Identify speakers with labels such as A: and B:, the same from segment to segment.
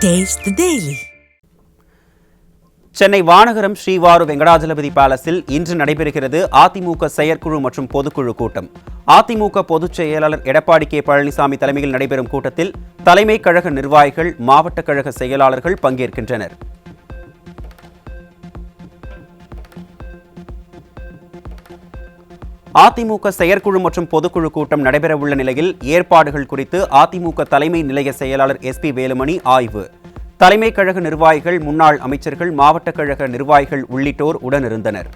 A: Taste the Daily.
B: Chennai Vanagaram Srivaru Venkatajalapathi பேலஸில் இன்று நடைபெறுகிறது அதிமுக செயற்குழு மற்றும் பொதுக்குழு கூட்டம். அதிமுக பொதுச் செயலாளர் எடப்பாடி கே பழனிசாமி தலைமையில் நடைபெறும் கூட்டத்தில் தலைமை கழக நிர்வாகிகள், மாவட்ட கழக செயலாளர்கள் பங்கேற்கின்றனர். அதிமுக செயற்குழு மற்றும் பொதுக்குழு கூட்டம் நடைபெறவுள்ள நிலையில் ஏற்பாடுகள் குறித்து அதிமுக தலைமை நிலைய செயலாளர் SP வேலுமணி ஆய்வு. தலைமை கழக நிர்வாகிகள், முன்னாள் அமைச்சர்கள், மாவட்ட கழக நிர்வாகிகள் உள்ளிட்டோர் உடனிருந்தனர்.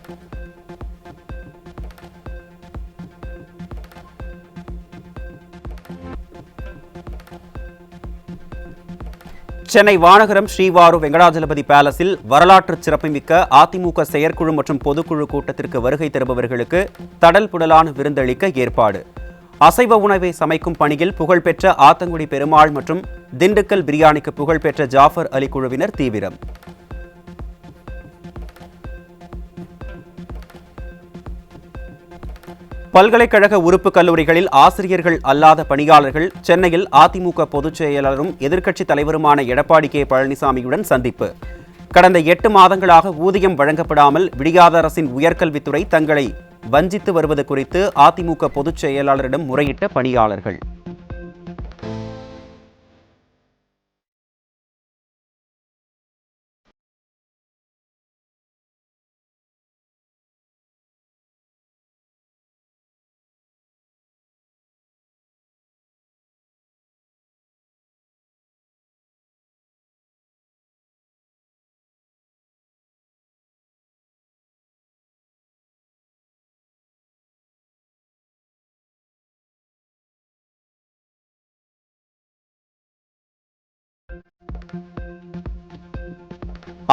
B: சென்னை வானகரம் ஸ்ரீவாரு வெங்கடாஜலபதி பேலஸில் வரலாற்று சிறப்புமிக்க அதிமுக செயற்குழு மற்றும் பொதுக்குழு கூட்டத்திற்கு வருகை தருபவர்களுக்கு தடல் புடலான விருந்தளிக்க ஏற்பாடு. அசைவ உணவை சமைக்கும் பணியில் புகழ்பெற்ற ஆத்தங்குடி பெருமாள் மற்றும் திண்டுக்கல் பிரியாணிக்கு புகழ்பெற்ற ஜாஃபர் அலி குழுவினர் தீவிரம். பல்கலைக்கழக உறுப்பு கல்லூரிகளில் ஆசிரியர்கள் அல்லாத பணியாளர்கள் சென்னையில் அதிமுக பொதுச் செயலாளரும் எதிர்க்கட்சித் தலைவருமான எடப்பாடி கே பழனிசாமியுடன் சந்திப்பு. கடந்த 8 மாதங்களாக ஊதியம் வழங்கப்படாமல் விடியாத அரசின் உயர்கல்வித்துறை தங்களை வஞ்சித்து வருவது குறித்து அதிமுக பொதுச் செயலாளரிடம் முறையிட்ட பணியாளர்கள்.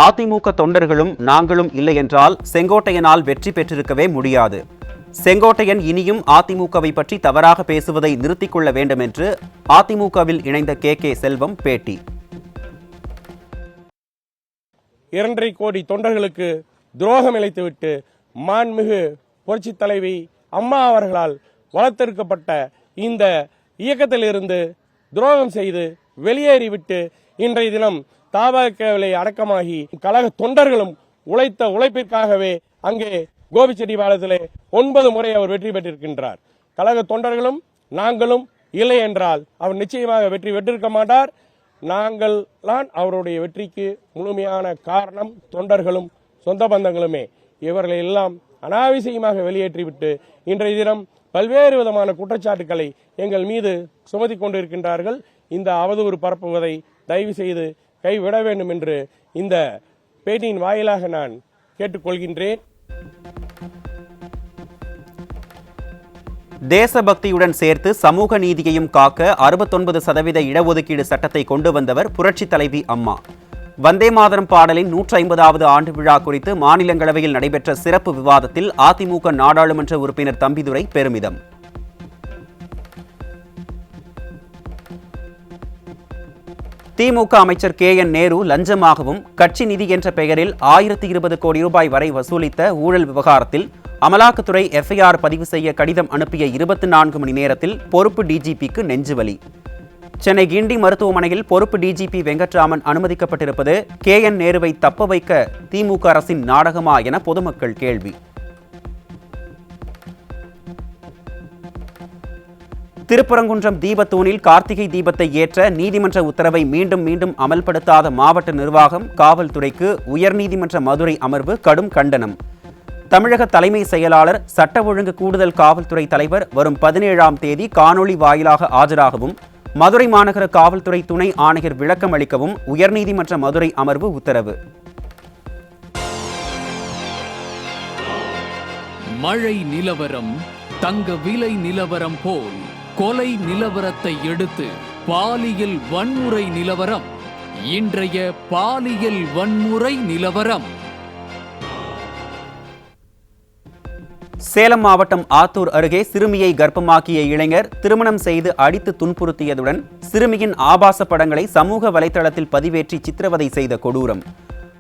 B: அதிமுக தொண்டர்களும் நாங்களும் இல்லை என்றால் செங்கோட்டையனால் வெற்றி பெற்றிருக்கவே முடியாது. செங்கோட்டையன் இனியும் அதிமுகவை பற்றி தவறாக பேசுவதை நிறுத்திக் கொள்ள வேண்டும் என்று அதிமுகவில் இணைந்த கே செல்வம் பேட்டி.
C: 2.5 கோடி தொண்டர்களுக்கு துரோகம் இழைத்துவிட்டு மாண்புமிகு புரட்சித் தலைவி அம்மா அவர்களால் வளர்த்தெடுக்கப்பட்ட இந்த இயக்கத்திலிருந்து துரோகம் செய்து வெளியேறிவிட்டு இன்றைய தினம் தாபாவிலே அடக்கமாகி கழக தொண்டர்களும் உழைத்த உழைப்பிற்காகவே அங்கே கோபிச்செட்டிப்பாளையத்திலே 9 முறை அவர் வெற்றி பெற்றிருக்கின்றார். கழக தொண்டர்களும் நாங்களும் இல்லை என்றால் அவர் நிச்சயமாக வெற்றி பெற்றிருக்க மாட்டார். நாங்கள் தான் அவருடைய வெற்றிக்கு முழுமையான காரணம். தொண்டர்களும் சொந்த பந்தங்களுமே இவர்களை எல்லாம் அனாவசியமாக வெளியேற்றிவிட்டு இன்றைய தினம் பல்வேறு விதமான குற்றச்சாட்டுக்களை எங்கள் மீது சுமத்தி கொண்டிருக்கின்றார்கள். இந்த அவதூறு பரப்புவதை தயவு செய்து கைவிட வேண்டும் என்று இந்த பேட்டியின் வாயிலாக நான் கேட்டுக்கொள்கின்றேன்.
B: தேசபக்தியுடன் சேர்த்து சமூக நீதியையும் காக்க 69% இடஒதுக்கீடு சட்டத்தை கொண்டு வந்தவர் புரட்சி தலைவி அம்மா. வந்தே மாதரம் பாடலின் 150வது ஆண்டு விழா குறித்து மாநிலங்களவையில் நடைபெற்ற சிறப்பு விவாதத்தில் அதிமுக நாடாளுமன்ற உறுப்பினர் தம்பிதுரை பெருமிதம். திமுக அமைச்சர் KN நேரு லஞ்சமாகவும் கட்சி நிதி என்ற பெயரில் 1020 கோடி ரூபாய் வரை வசூலித்த ஊழல் விவகாரத்தில் அமலாக்கத்துறை FIR பதிவு செய்ய கடிதம் அனுப்பிய 24 மணி நேரத்தில் பொறுப்பு DGPக்கு நெஞ்சுவலி. சென்னை கிண்டி மருத்துவமனையில் பொறுப்பு DGP வெங்கட்ராமன் அனுமதிக்கப்பட்டிருப்பது KN நேருவை தப்ப வைக்க திமுக அரசின் நாடகமா என பொதுமக்கள் கேள்வி. திருப்பரங்குன்றம் தீபத்தூணில் கார்த்திகை தீபத்தை ஏற்ற நீதிமன்ற உத்தரவை மீண்டும் அமல்படுத்தாத மாவட்ட நிர்வாகம், காவல்துறைக்கு உயர்நீதிமன்ற மதுரை அமர்வு கடும் கண்டனம். தமிழக தலைமை செயலாளர், சட்ட ஒழுங்கு கூடுதல் காவல்துறை தலைவர் வரும் 17ஆம் தேதி காணொலி வாயிலாக ஆஜராகவும் மதுரை மாநகர காவல்துறை துணை ஆணையர் விளக்கம் அளிக்கவும் உயர்நீதிமன்ற மதுரை அமர்வு உத்தரவு.
D: மழை நிலவரம், தங்க விலை நிலவரம் போல் கொலை நிலவரத்தை எடுத்து பாலியல் வன்முறை நிலவரம். இன்றைய பாலியல் வன்முறை நிலவரம்.
B: சேலம் மாவட்டம் ஆத்தூர் அருகே சிறுமியை கர்ப்பமாக்கிய இளைஞர் திருமணம் செய்து அடித்து துன்புறுத்தியதுடன் சிறுமியின் ஆபாச படங்களை சமூக வலைதளத்தில் பதிவேற்றி சித்திரவதை செய்த கொடூரம்.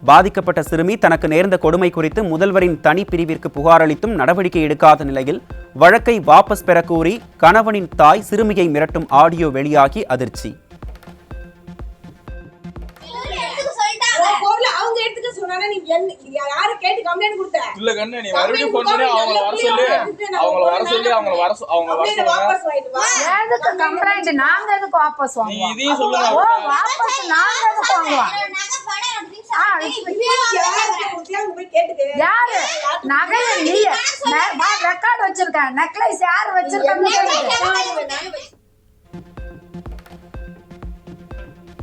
B: பாதிக்கப்பட்ட சிறுமி தனக்கு நேர்ந்த கொடுமை குறித்து முதல்வரின் தனிப்பிரிவிற்கு புகார் அளித்தும் நடவடிக்கை எடுக்காத நிலையில் வழக்கை வாபஸ் பெற கோரி கணவனின் தாய் சிறுமியை மிரட்டும் ஆடியோ வெளியாகி அதிர்ச்சி.
A: பண்ண நீ யாரை கேட்டு கம்ப்ளைண்ட் கொடுத்த?
E: இல்ல கண்ணு நீ மறுபடியும் போன் பண்ணி அவங்கள வர சொல்லி
A: வாபஸ் வாங்கிட்டு வா.
F: எதுக்கு கம்ப்ளைண்ட்? நாங்க எதுக்கு வாபஸ்
E: நீ
F: வாங்குவோம்?
E: இதையும் சொல்லுங்க.
F: வாபஸ் நாங்க எதுக்கு வாங்குவோம்? யாரு நகை ரெக்கார்டு வச்சிருக்கேன், நெக்லஸ் யாரு வச்சிருக்காங்க?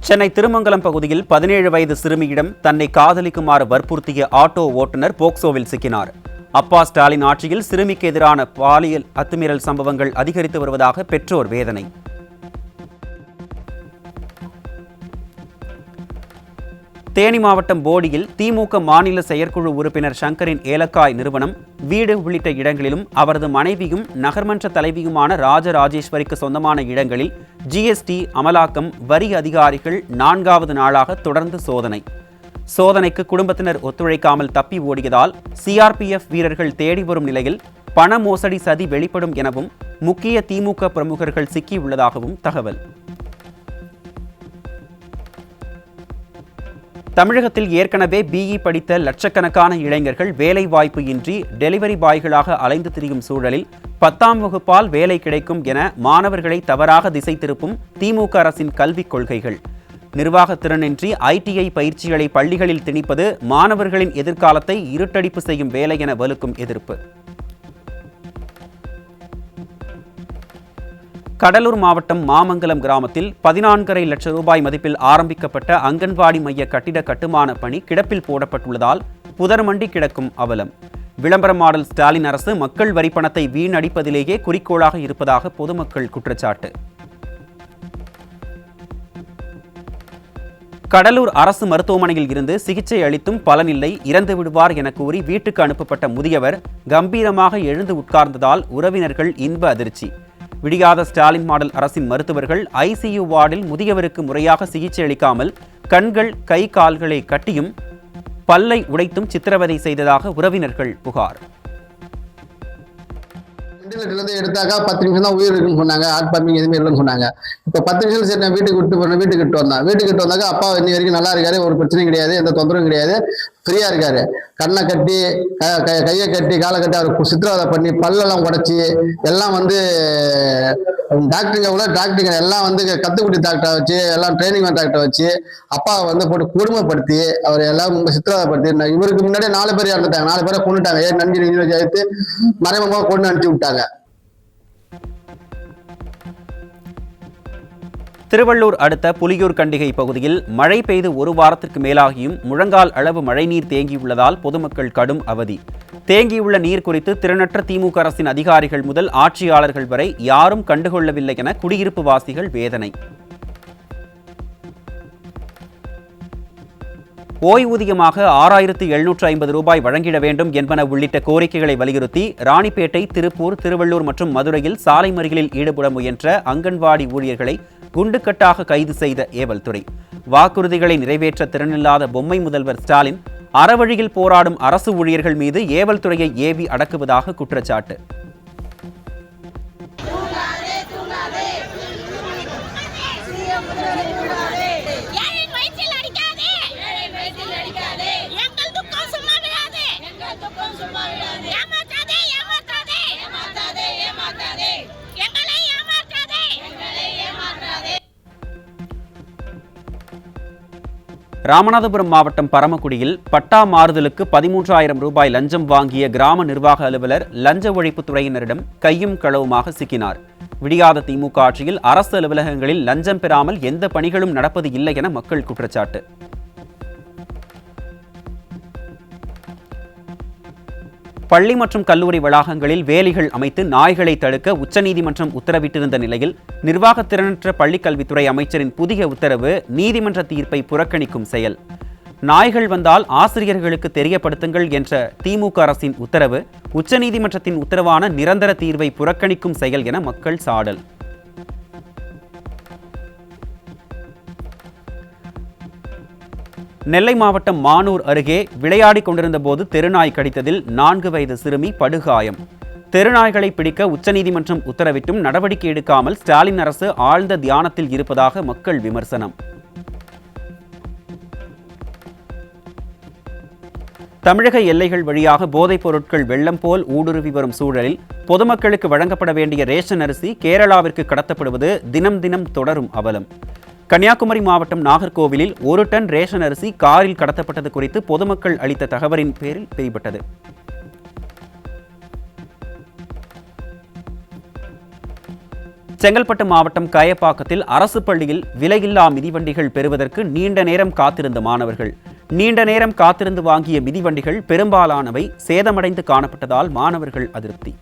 B: சென்னை திருமங்கலம் பகுதியில் 17 வயது சிறுமியிடம் தன்னை காதலிக்குமாறு வற்புறுத்திய ஆட்டோ ஓட்டுநர் போக்சோவில் சிக்கினார். அப்பா ஸ்டாலின் ஆட்சியில் சிறுமிக்கு எதிரான பாலியல் அத்துமீறல் சம்பவங்கள் அதிகரித்து வருவதாக பெற்றோர் வேதனை. தேனி மாவட்டம் போடியில் திமுக மாநில செயற்குழு உறுப்பினர் சங்கரின் ஏலக்காய் நிறுவனம், வீடு உள்ளிட்ட இடங்களிலும் அவரது மனைவியும் நகர்மன்ற தலைவியுமான ராஜராஜேஸ்வரிக்கு சொந்தமான இடங்களில் ஜிஎஸ்டி அமலாக்கம் வரி அதிகாரிகள் 4வது நாளாக தொடர்ந்து சோதனைக்கு குடும்பத்தினர் ஒத்துழைக்காமல் தப்பி ஓடியதால் சிஆர்பிஎஃப் வீரர்கள் தேடி வரும் நிலையில் பண மோசடி சதி வெளிப்படும் எனவும் முக்கிய திமுக பிரமுகர்கள் சிக்கியுள்ளதாகவும் தகவல். தமிழகத்தில் ஏற்கனவே பிஇ படித்த லட்சக்கணக்கான இளைஞர்கள் வேலை வாய்ப்பு இன்றி டெலிவரி பாய்களாக அலைந்து திரியும் சூழலில் 10ஆம் வகுப்பால் வேலை கிடைக்கும் என மாணவர்களை தவறாக திசை திருப்பும் திமுக அரசின் கல்விக் கொள்கைகள். நிர்வாகத்திறனின்றி ஐடிஐ பயிற்சிகளை பள்ளிகளில் திணிப்பது மாணவர்களின் எதிர்காலத்தை இருட்டடிப்பு செய்யும் வேலை என வலுக்கும் எதிர்ப்பு. கடலூர் மாவட்டம் மாமங்கலம் கிராமத்தில் 14.5 லட்சம் ரூபாய் மதிப்பில் ஆரம்பிக்கப்பட்ட அங்கன்வாடி மைய கட்டிட கட்டுமான பணி கிடப்பில் போடப்பட்டுள்ளதால் புதர்மண்டி கிடக்கும் அவலம். விளம்பர மாடல் ஸ்டாலின் அரசு மக்கள் வரிப்பணத்தை வீணடிப்பதிலேயே குறிக்கோளாக இருப்பதாக பொதுமக்கள் குற்றச்சாட்டு. கடலூர் அரசு மருத்துவமனையில் இருந்து சிகிச்சை அளித்தும் பலனில்லை, இறந்து விடுவார் என கூறி வீட்டுக்கு அனுப்பப்பட்ட முதியவர் கம்பீரமாக எழுந்து உட்கார்ந்ததால் உறவினர்கள் இன்ப அதிர்ச்சி. விடியாத ஸ்டாலின் மாடல் அரசின் மருத்துவர்கள் ஐசியு வார்டில் முதியவருக்கு முறையாக சிகிச்சை அளிக்காமல் கண்கள் கை கால்களை கட்டியும் பல்லை உடைத்தும் சித்திரவதை செய்ததாக உறவினர்கள் புகார்.
G: எடுத்தாக்கா 10 நிமிஷம் தான் உயிர் இருக்குன்னு சொன்னாங்க. ஹார்ட் பம்பிங் எதுவுமே இல்லைன்னு சொன்னாங்க. இப்போ 10 நிமிஷம் சரி நான் வீட்டுக்கு விட்டு வந்தாக்கா அப்பா இன்னி வரைக்கும் நல்லா இருக்காரு, ஒரு பிரச்சனையும் கிடையாது, எந்த தொந்தரவும் கிடையாது, ஃப்ரீயா இருக்காரு. கண்ணை கட்டி கையை கட்டி காலை கட்டி அவருக்கு சித்திரவதை பண்ணி பல்லெல்லாம் உடைச்சி எல்லாம் டாக்டருங்க எல்லாம் கத்துக்குட்டி டாக்டரை வச்சு எல்லாம் ட்ரைனிங் டாக்டரை வச்சு அப்பாவை போட்டு கொடுமைப்படுத்தி அவர் எல்லாம் சித்திரவதைப்படுத்தி இவருக்கு முன்னாடி 4 பேர் இறந்துட்டாங்க. 4 பேரை கொண்டுட்டாங்க. நன்றி எடுத்து மறைமுகமாக கொண்டு அனுப்பிச்சு விட்டாங்க.
B: திருவள்ளூர் அடுத்த புலியூர் கண்டிகை பகுதியில் மழை பெய்து 1 வாரத்திற்கு மேலாகியும் முழங்கால் அளவு மழைநீர் தேங்கியுள்ளதால் பொதுமக்கள் கடும் அவதி. தேங்கியுள்ள நீர் குறித்து திறனற்ற திமுக அரசின் அதிகாரிகள் முதல் ஆட்சியாளர்கள் வரை யாரும் கண்டுகொள்ளவில்லை என குடியிருப்பு வாசிகள் வேதனை. ஓய்வூதியமாக 6,750 ரூபாய் வழங்கிட வேண்டும் என்பன உள்ளிட்ட கோரிக்கைகளை வலியுறுத்தி ராணிப்பேட்டை, திருப்பூர், திருவள்ளூர் மற்றும் மதுரையில் சாலை மறியலில் ஈடுபட முயன்ற அங்கன்வாடி ஊழியர்களை குண்டுக்கட்டாக கைது செய்த ஏவல்துறை. வாக்குறுதிகளை நிறைவேற்ற திறனில்லாத பொம்மை முதல்வர் ஸ்டாலின் அறவழியில் போராடும் அரசு ஊழியர்கள் மீது ஏவல்துறையை ஏவி அடக்குவதாக குற்றச்சாட்டு. ராமநாதபுரம் மாவட்டம் பரமக்குடியில் பட்டா மாறுதலுக்கு 13,000 ரூபாய் லஞ்சம் வாங்கிய கிராம நிர்வாக அலுவலர் லஞ்ச ஒழிப்பு துறையினரிடம் கையும் களவுமாக சிக்கினார். விடியாத திமுக ஆட்சியில் அரசு அலுவலகங்களில் லஞ்சம் பெறாமல் எந்த பணிகளும் நடப்பது இல்லை என மக்கள் குற்றச்சாட்டு. பள்ளி மற்றும் கல்லூரி வளாகங்களில் வேலிகள் அமைத்து நாய்களை தடுக்க உச்சநீதிமன்றம் உத்தரவிட்டிருந்த நிலையில் நிர்வாகத்திறனற்ற பள்ளிக்கல்வித்துறை அமைச்சரின் புதிய உத்தரவு நீதிமன்ற தீர்ப்பை புறக்கணிக்கும் செயல். நாய்கள் வந்தால் ஆசிரியர்களுக்கு தெரியப்படுத்துங்கள் என்ற திமுக அரசின் உத்தரவு உச்சநீதிமன்றத்தின் உத்தரவான நிரந்தர தீர்வை புறக்கணிக்கும் செயல் என மக்கள் சாடல். நெல்லை மாவட்டம் மானூர் அருகே விளையாடிக் கொண்டிருந்த போது தெருநாய் கடித்ததில் 4 வயது சிறுமி படுகாயம். தெருநாய்களை பிடிக்க உச்சநீதிமன்றம் உத்தரவிட்டும் நடவடிக்கை எடுக்காமல் ஸ்டாலின் அரசு ஆழ்ந்த தியானத்தில் இருப்பதாக மக்கள் விமர்சனம். தமிழக எல்லைகள் வழியாக போதைப் பொருட்கள் வெள்ளம் போல் ஊடுருவி வரும் சூழலில் பொதுமக்களுக்கு வழங்கப்பட வேண்டிய ரேஷன் அரிசி கேரளாவிற்கு கடத்தப்படுவது தினம் தினம் தொடரும் அவலம். கன்னியாகுமரி மாவட்டம் நாகர்கோவிலில் 1 டன் ரேஷன் அரிசி காரில் கடத்தப்பட்டது குறித்து பொதுமக்கள் அளித்த தகவலின் பேரில் பிடிபட்டது. செங்கல்பட்டு மாவட்டம் கயப்பாக்கத்தில் அரசு பள்ளியில் விலையில்லா மிதிவண்டிகள் பெறுவதற்கு நீண்ட நேரம் காத்திருந்த மாணவர்கள் நீண்ட நேரம் காத்திருந்து வாங்கிய மிதிவண்டிகள் பெரும்பாலானவை சேதமடைந்து காணப்பட்டதால் மாணவர்கள் அதிருப்தி.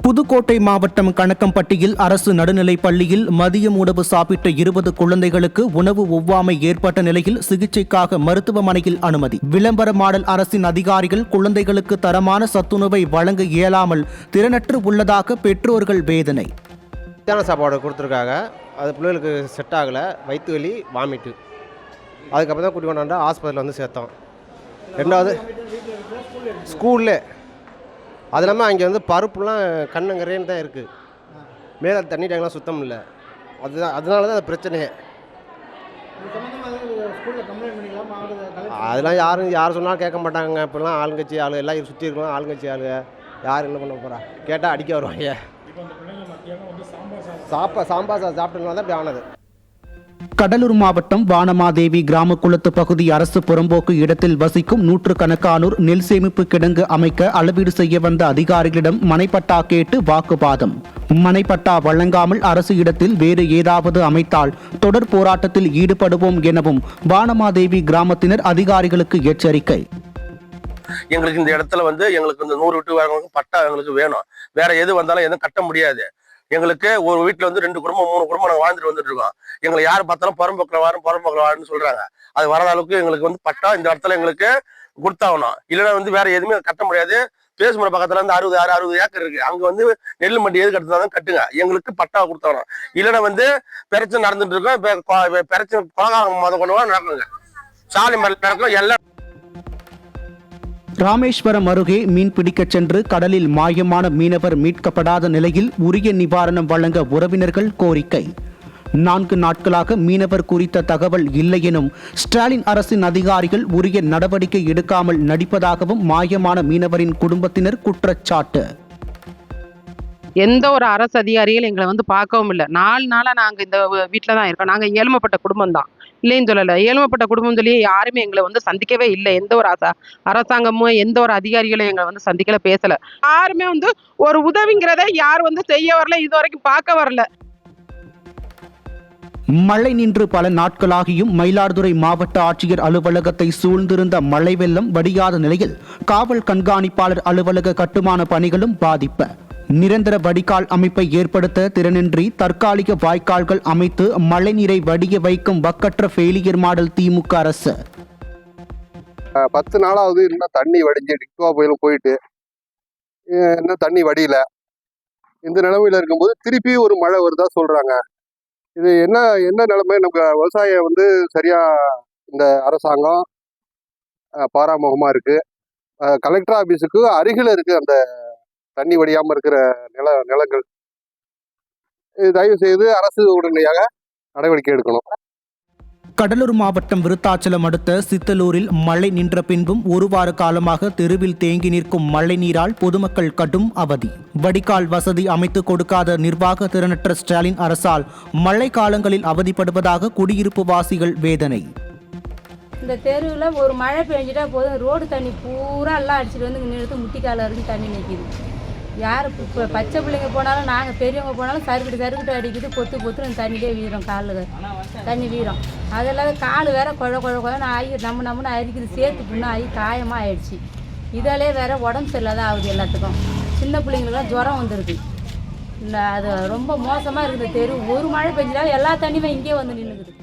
H: புதுக்கோட்டை மாவட்டம் கணக்கம்பட்டியில் அரசு நடுநிலைப் பள்ளியில் மதியம் உணவு சாப்பிட்ட 20 குழந்தைகளுக்கு உணவு ஒவ்வாமை ஏற்பட்ட நிலையில் சிகிச்சைக்காக மருத்துவமனையில் அனுமதி. விளம்பர மாடல் அரசின் அதிகாரிகள் குழந்தைகளுக்கு தரமான சத்துணவை வழங்க இயலாமல் திறனற்று உள்ளதாக பெற்றோர்கள் வேதனை.
I: சாப்பாடு கொடுத்துருக்காங்க, அது பிள்ளைகளுக்கு செட் ஆகலை, வயிற்று வலி, வாமிட்டு. அதுக்கப்புறம் தான் கூட்டி கொண்டாந்து ஹாஸ்பிட்டலில் வந்து சேர்த்தோம். ரெண்டாவது ஸ்கூல்லே அது இல்லாமல் அங்கே வந்து பருப்புலாம் கண்ணுங்கரேன்னு தான் இருக்குது, மேலே தண்ணி டேங்கெலாம் சுத்தம் இல்லை. அதனால தான் அது பிரச்சனையே. அதெல்லாம் யார் சொன்னாலும் கேட்க மாட்டாங்க. இப்போலாம் ஆளுங்கட்சி ஆளு எல்லாம் சுற்றி இருக்கலாம், ஆளுங்கட்சி ஆளுங்க யார் என்ன பண்ண போகிறா, கேட்டால் அடிக்க வருவாங்க. சாம்பார் சாப்பிட்டுனா தான் இப்படி ஆனது.
H: கடலூர் மாவட்டம் வானமாதேவி கிராமக்குளத்து பகுதி அரசு புறம்போக்கு இடத்தில் வசிக்கும் நூற்றுக்கணக்கானோர் நெல் சேமிப்பு கிடங்கு அமைக்க அளவீடு செய்ய வந்த அதிகாரிகளிடம் மனைப்பட்டா கேட்டு வாக்குவாதம். மனைப்பட்டா வழங்காமல் அரசு இடத்தில் வேறு ஏதாவது அமைத்தால் தொடர் போராட்டத்தில் ஈடுபடுவோம் எனவும் வானமாதேவி கிராமத்தினர் அதிகாரிகளுக்கு எச்சரிக்கை.
J: எங்களுக்கு இந்த இடத்துல வந்து எங்களுக்கு இந்த 100 வீட்டு பட்டா எங்களுக்கு வேணும். வேற எது வந்தாலும் எதுவும் கட்ட முடியாது. எங்களுக்கு ஒரு வீட்டுல வந்து 2 குடும்பம் 3 குடும்பம் நாங்கள் வாழ்ந்துட்டு வந்துட்டு இருக்கோம். எங்களை யார் பார்த்தாலும் புறம்போக்கில் வாருன்னு சொல்றாங்க. அது வராத அளவுக்கு எங்களுக்கு வந்து பட்டா இந்த இடத்துல எங்களுக்கு கொடுத்தாகணும். இல்லைன்னா வந்து வேற எதுவுமே கட்ட முடியாது. பேசுமுறை பக்கத்துல வந்து 60 ஏக்கர் இருக்கு. அங்க வந்து நெல் மண்டி எது கட்டுறதாலும் கட்டுங்க, எங்களுக்கு பட்டா கொடுத்தாகணும். இல்லைன்னா வந்து பிரச்சனை நடந்துட்டு இருக்கோம். பிரச்சனை கொலகாரம் முத கொண்டு நடக்குங்க, சாலை மரம் நடக்கும் எல்லாம்.
H: ராமேஸ்வரம் அருகே மீன் பிடிக்கச் சென்று கடலில் மாயமான மீனவர் மீட்கப்படாத நிலையில் உரிய நிவாரணம் வழங்க உறவினர்கள் கோரிக்கை. 4 நாட்களாக மீனவர் குறித்த தகவல் இல்லை எனும் ஸ்டாலின் அரசின் அதிகாரிகள் உரிய நடவடிக்கை எடுக்காமல் நடிப்பதாகவும் மாயமான மீனவரின் குடும்பத்தினர் குற்றச்சாட்டு.
K: எந்த ஒரு அரசு அதிகாரிகள் எங்களை வந்து பார்க்கவும் இல்லை. 4 நாளாக நாங்கள் இந்த வீட்டில் தான் இருக்கோம். நாங்கள் ஏழ்மைப்பட்ட குடும்பம் தான், இல்லைன்னு சொல்லலை. ஏழ்மைப்பட்ட குடும்பம் சொல்லி யாருமே எங்களை வந்து சந்திக்கவே இல்லை. எந்த ஒரு அரசாங்கமும் எந்த ஒரு அதிகாரிகளும் எங்களை வந்து சந்திக்கல, பேசலை. யாருமே வந்து ஒரு உதவிங்கிறத யார் வந்து செய்ய வரல, இது வரைக்கும் பார்க்க வரல.
H: மழை நின்று பல நாட்களாகியும் மயிலாடுதுறை மாவட்ட ஆட்சியர் அலுவலகத்தை சூழ்ந்திருந்த மழை வெள்ளம் வடியாத நிலையில் காவல் கண்காணிப்பாளர் அலுவலக கட்டுமான பணிகளும் பாதிப்பு. நிரந்தர வடிகால் அமைப்பை ஏற்படுத்த திறனின்றி தற்காலிக வாய்க்கால்கள் அமைத்து மழைநீரை வடிய வைக்கும் வக்கற்ற ஃபெயிலியர் மாடல் திமுக அரசு.
L: 10 நாளாவது இன்னும் தண்ணி வடிஞ்சு டிக்வா புயல் போயிட்டு இன்னும் தண்ணி வடியல. இந்த நிலைமையில இருக்கும்போது திருப்பி ஒரு மழை வருதா சொல்றாங்க. இது என்ன நிலைமை? நமக்கு விவசாயம் வந்து சரியா இந்த அரசாங்கம் பாராமுகமா இருக்கு. கலெக்டர் ஆபீஸுக்கு அருகில் இருக்கு அந்த தண்ணி வடியாம இருக்கிற நிலங்கள். தயவு செய்து அரசு உடனடியாக நடவடிக்கை எடுக்கணும்.
H: கடலூர் மாவட்டம் விருத்தாச்சலம் அடுத்த சித்தலூரில் மழை நின்ற பின்பும் 1 வார காலமாக தெருவில் தேங்கி நிற்கும் மழை நீரால் பொதுமக்கள் கடும் அவதி. வடிகால் வசதி அமைத்து கொடுக்காத நிர்வாக திறனற்ற ஸ்டாலின் அரசால் மழை காலங்களில் அவதிப்படுவதாக குடியிருப்பு வாசிகள் வேதனை.
M: இந்த தெருவில் ஒரு மழை பெஞ்சிட்டா போதும், ரோடு தண்ணி பூரா எல்லாம் அடிச்சுட்டு வந்து நிறுத்து முட்டிக்கால வரைக்கும் தண்ணி நிற்கிது. யார் இப்போ பச்சை பிள்ளைங்க போனாலும் நாங்கள் பெரியவங்க போனாலும் சருக்கிட்டு அடிக்குது, பொத்துன்னு தண்ணியிலே வீழும், காலில் தண்ணி வீழும். அதெல்லாம் கால் வேற குழன்னு ஆகி நம்மன்னு அரிக்குது, சேர்த்து புண்ணு ஆகி காயமாக ஆயிடுச்சு. இதாலே வேற உடம்பு சரியில்லாத ஆகுது எல்லாத்துக்கும். சின்ன பிள்ளைங்களுக்குலாம் ஜுரம் வந்துடுது. இல்லை, அது ரொம்ப மோசமாக இருக்குது தெரு. ஒரு மழை பெஞ்சிட்டாலும் எல்லா தண்ணியுமே இங்கே வந்து நின்றுக்குது.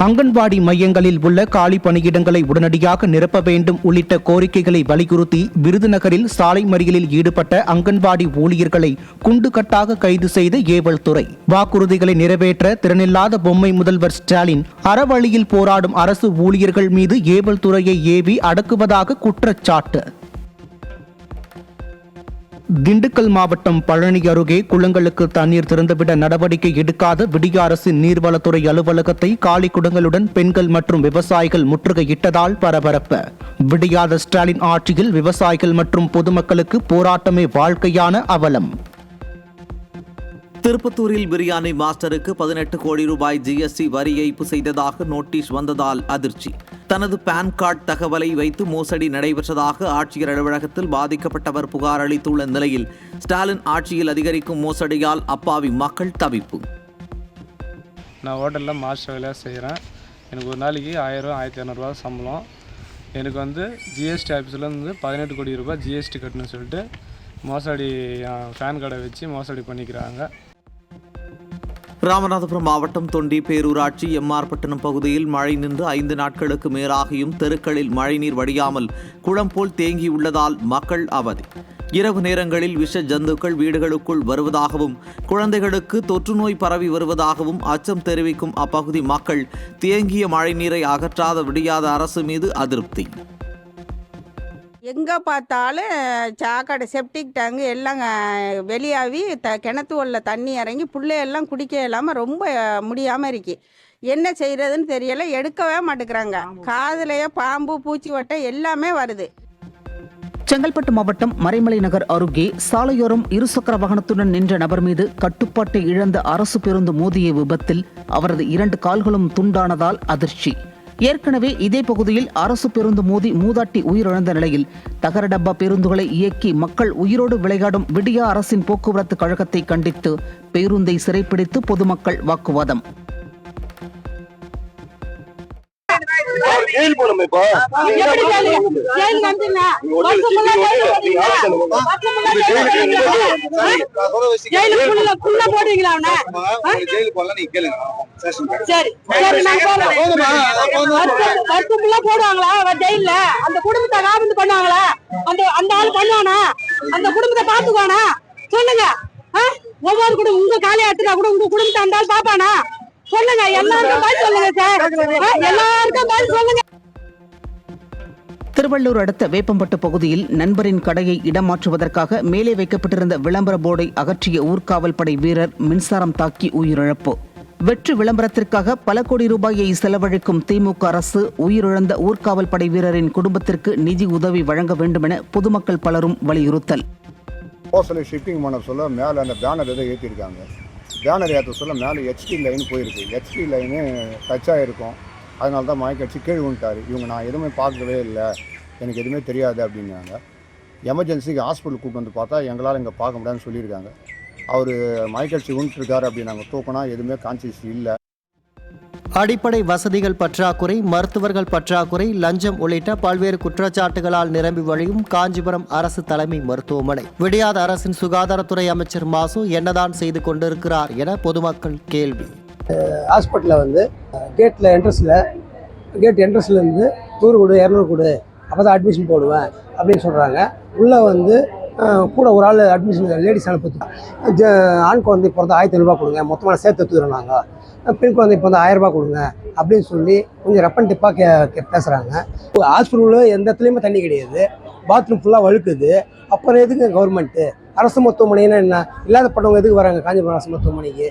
H: அங்கன்வாடி மையங்களில் உள்ள காலி பணியிடங்களை உடனடியாக நிரப்ப வேண்டும் உள்ளிட்ட கோரிக்கைகளை வலியுறுத்தி விருதுநகரில் சாலை மறியலில் ஈடுபட்ட அங்கன்வாடி ஊழியர்களை குண்டுகட்டாக கைது செய்த ஏவல் துறை. வாக்குறுதிகளை நிறைவேற்ற திறனில்லாத பொம்மை முதல்வர் ஸ்டாலின் அறவழியில் போராடும் அரசு ஊழியர்கள் மீது ஏவல் துறையை ஏவி அடக்குவதாக குற்றச்சாட்டு. திண்டுக்கல் மாவட்டம் பழனி அருகே குளங்களுக்கு தண்ணீர் திறந்துவிட நடவடிக்கை எடுக்காத விடிய அரசின் நீர்வளத்துறை அலுவலகத்தை காலி குடங்களுடன் பெண்கள் மற்றும் விவசாயிகள் முற்றுகையிட்டதால் பரபரப்பு. விடியாத ஸ்டாலின் ஆட்சியில் விவசாயிகள் மற்றும் பொதுமக்களுக்கு போராட்டமே வாழ்க்கையான அவலம்.
N: திருப்பத்தூரில் பிரியாணி மாஸ்டருக்கு 18 கோடி ரூபாய் ஜிஎஸ்டி வரி ஏய்ப்பு செய்ததாக நோட்டீஸ் வந்ததால் அதிர்ச்சி. தனது பான் கார்டு தகவலை வைத்து மோசடி நடைபெற்றதாக ஆட்சியர் அலுவலகத்தில் பாதிக்கப்பட்டவர் புகார் அளித்துள்ள நிலையில் ஸ்டாலின் ஆட்சியில் அதிகரிக்கும் மோசடியால் அப்பாவி மக்கள் தவிப்பு.
C: நான் ஹோட்டலில் மாஸ்டர் வேலையாக செய்கிறேன். எனக்கு ஒரு நாளைக்கு 1000 1500 சம்பளம். எனக்கு ஜிஎஸ்டி ஆஃபீஸ்லேருந்து 18 கோடி ரூபாய் ஜிஎஸ்டி கட்டணும்னு சொல்லிட்டு மோசடி பேன் கார்டை வச்சு மோசடி பண்ணிக்கிறாங்க.
N: ராமநாதபுரம் மாவட்டம் தொண்டி பேரூராட்சி எம்ஆர்பட்டினம் பகுதியில் மழை நின்று 5 நாட்களுக்கு மேலாகியும் தெருக்களில் மழைநீர் வடியாமல் குளம் போல் தேங்கியுள்ளதால் மக்கள் அவதி. இரவு நேரங்களில் விஷ ஜந்துக்கள் வீடுகளுக்குள் வருவதாகவும் குழந்தைகளுக்கு தொற்று நோய் பரவி வருவதாகவும் அச்சம் தெரிவிக்கும் அப்பகுதி மக்கள் தேங்கிய மழைநீரை அகற்றாத விடியாத அரசு மீது அதிருப்தி.
A: எங்கே பார்த்தாலும் சாக்கடை செப்டிக் டேங்கு எல்லாம் வெளியாகி கிணத்து உள்ள தண்ணி இறங்கி பிள்ளையெல்லாம் குடிக்க இல்லாமல் ரொம்ப முடியாமல் இருக்கு. என்ன செய்கிறதுன்னு தெரியலை, எடுக்கவே மாட்டேங்கிறாங்க. காதுலையே பாம்பு பூச்சி வட்டை எல்லாமே வருது.
H: செங்கல்பட்டு மாவட்டம் மறைமலை நகர் அருகே சாலையோரம் இருசக்கர வாகனத்துடன் நின்ற நபர் மீது கட்டுப்பாட்டை இழந்த அரசு பேருந்து மோதிய விபத்தில் அவரது 2 கால்களும் துண்டானதால் அதிர்ச்சி. ஏற்கனவே இதே பகுதியில் அரசு பேருந்து மோதி மூதாட்டி உயிரிழந்த நிலையில் தகர டப்பா பேருந்துகளை இயக்கி மக்கள் உயிரோடு விளையாடும் விடியா அரசின் போக்குவரத்து கழகத்தை கண்டித்து பேருந்தை சிறைப்பிடித்து பொதுமக்கள் வாக்குவாதம்.
A: போடுவாங்களா ஜெயில? அந்த குடும்பத்தை காபந்து பண்ணுவாங்களா? அந்த ஆள் பண்ணுவானா? அந்த குடும்பத்தை பாத்துக்குவானா? சொல்லுங்க. ஒவ்வொரு குடும்பம் உங்க காலையை எடுத்துட்டா கூட உங்க குடும்பத்தை அந்த ஆள் பாப்பானா? சொல்லுங்க. எல்லாருக்கும் பதில் சொல்லுங்க சார். எல்லாருக்கும் பதில் சொல்லுங்க.
H: திருவள்ளூர் அடுத்த வேப்பம்பட்டு பகுதியில் நண்பரின் கடையை இடமாற்றுவதற்காக மேலே வைக்கப்பட்டிருந்த விளம்பர போர்டை அகற்றிய ஊர்காவல் படை வீரர் மின்சாரம் தாக்கி உயிரிழப்பு. வெற்று விளம்பரத்திற்காக பல கோடி ரூபாயை செலவழிக்கும் திமுக அரசு உயிரிழந்த ஊர்காவல் படை வீரரின் குடும்பத்திற்கு நிதி உதவி வழங்க வேண்டும் என பொதுமக்கள் பலரும் வலியுறுத்தல்.
L: ஷிஃப்டிங் பண்ண சொல்ல மேலே அந்த பேனர் எதை ஏற்றிருக்காங்க. பேனர் ஏற்ற சொல்ல மேலே ஹெச்டி லைன் போயிருக்கு. ஹெச்டி லைனு டச் ஆகிருக்கும். அதனால தான் மயக்கடிச்சு கீழ் விட்டார். இவங்க நான் எதுவுமே பார்க்கவே இல்லை, எனக்கு எதுவுமே தெரியாது அப்படின்னாங்க. எமர்ஜென்சிக்கு ஹாஸ்பிட்டல் கூப்பிட்டு வந்து பார்த்தா எங்களால் இங்கே பார்க்க முடியாதுன்னு சொல்லியிருக்காங்க. அவர் மயக்கடிச்சு விட்டுருக்காரு அப்படின்னாங்க. தூக்கினா எதுவுமே கான்சியஸ் இல்லை.
I: அடிப்படை வசதிகள் பற்றாக்குறை, மருத்துவர்கள் பற்றாக்குறை, லஞ்சம் உள்ளிட்ட பல்வேறு குற்றச்சாட்டுகளால் நிரம்பி வழியும் காஞ்சிபுரம் அரசு தலைமை மருத்துவமனை. விடியாத அரசின் சுகாதாரத்துறை அமைச்சர் மாசு என்னதான் செய்து கொண்டிருக்கிறார் என பொதுமக்கள் கேள்வி.
O: ஹாஸ்பிட்டலில் கேட் என்ட்ரன்ஸ்லேருந்து 100 கொடு 200 கொடு அப்போ தான் அட்மிஷன் போடுவேன் அப்படின்னு சொல்கிறாங்க. உள்ளே கூட ஒரு ஆள் அட்மிஷன் லேடிஸ் அனுப்புது. ஆண் குழந்தை பிறந்த 1500 கொடுங்க, மொத்தமாக சேர்த்து எடுத்துக்கிறோம் நாங்கள். பெண் குழந்தை இப்போ 1000 கொடுங்க அப்படின்னு சொல்லி கொஞ்சம் ரப்பன் டிப்பாக பேசுகிறாங்க. ஹாஸ்பிட்டலில் எந்த இடத்துலையுமே தண்ணி கிடையாது, பாத்ரூம் ஃபுல்லாக வழுக்குது. அப்புறம் எதுக்கு கவர்மெண்ட்டு அரசு மருத்துவமனைன்னா என்ன? இல்லாதப்பட்டவங்க எதுக்கு வராங்க காஞ்சிபுரம் அரசு மருத்துவமனைக்கு?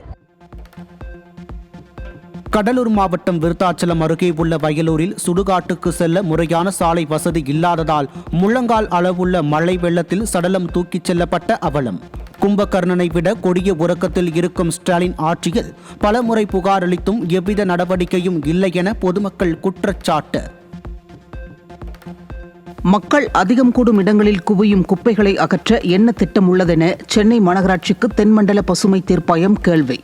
H: கடலூர் மாவட்டம் விருத்தாச்சலம் அருகே உள்ள வயலூரில் சுடுகாட்டுக்கு செல்ல முறையான சாலை வசதி இல்லாததால் முழங்கால் அளவுள்ள மழை வெள்ளத்தில் சடலம் தூக்கிச் செல்லப்பட்ட அவலம். கும்பகர்ணனை விட கொடிய உறக்கத்தில் இருக்கும் ஸ்டாலின் ஆட்சியில் பலமுறை புகார் அளித்தும் எவ்வித நடவடிக்கையும் இல்லை என பொதுமக்கள் குற்றச்சாட்டு. மக்கள் அதிகம் கூடும் இடங்களில் குவியும் குப்பைகளை அகற்ற என்ன திட்டம் உள்ளதென சென்னை மாநகராட்சிக்கு தென்மண்டல பசுமை தீர்ப்பாயம் கேள்வி.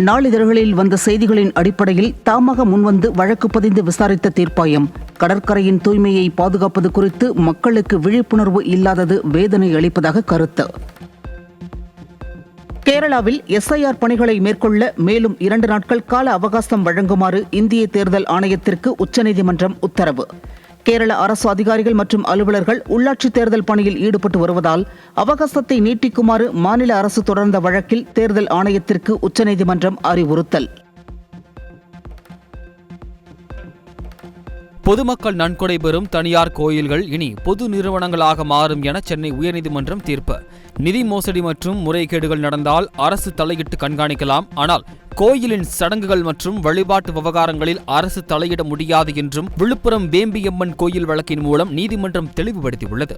H: நாளிதழ்களில் வந்த செய்திகளின் அடிப்படையில் தாமாக முன்வந்து வழக்கு பதிந்து விசாரித்த தீர்ப்பாயம் கடற்கரையின் தூய்மையை பாதுகாப்பது குறித்து மக்களுக்கு விழிப்புணர்வு இல்லாதது வேதனை அளிப்பதாக கருத்து. கேரளாவில் எஸ்ஐஆர் பணிகளை மேற்கொள்ள மேலும் 2 நாட்கள் கால அவகாசம் வழங்குமாறு இந்திய தேர்தல் ஆணையத்திற்கு உச்சநீதிமன்றம் உத்தரவு. கேரள அரசு அதிகாரிகள் மற்றும் அலுவலர்கள் உள்ளாட்சி தேர்தல் பணியில் ஈடுபட்டு வருவதால் அவகாசத்தை நீட்டிக்குமாறு மாநில அரசு தொடர்ந்த வழக்கில் தேர்தல் ஆணையத்திற்கு உச்சநீதிமன்றம் அறிவுறுத்தல்.
P: பொதுமக்கள் நன்கொடை பெறும் தனியார் கோயில்கள் இனி பொது நிறுவனங்களாக மாறும் என சென்னை உயர்நீதிமன்றம் தீர்ப்பு. நிதி மோசடி மற்றும் முறைகேடுகள் நடந்தால் அரசு தலையிட்டு கண்காணிக்கலாம். ஆனால் கோயிலின் சடங்குகள் மற்றும் வழிபாட்டு விவகாரங்களில் அரசு தலையிட முடியாது என்றும் விழுப்புரம் வேம்பியம்மன் கோயில் வழக்கின் மூலம் நீதிமன்றம் தெளிவுபடுத்தியுள்ளது.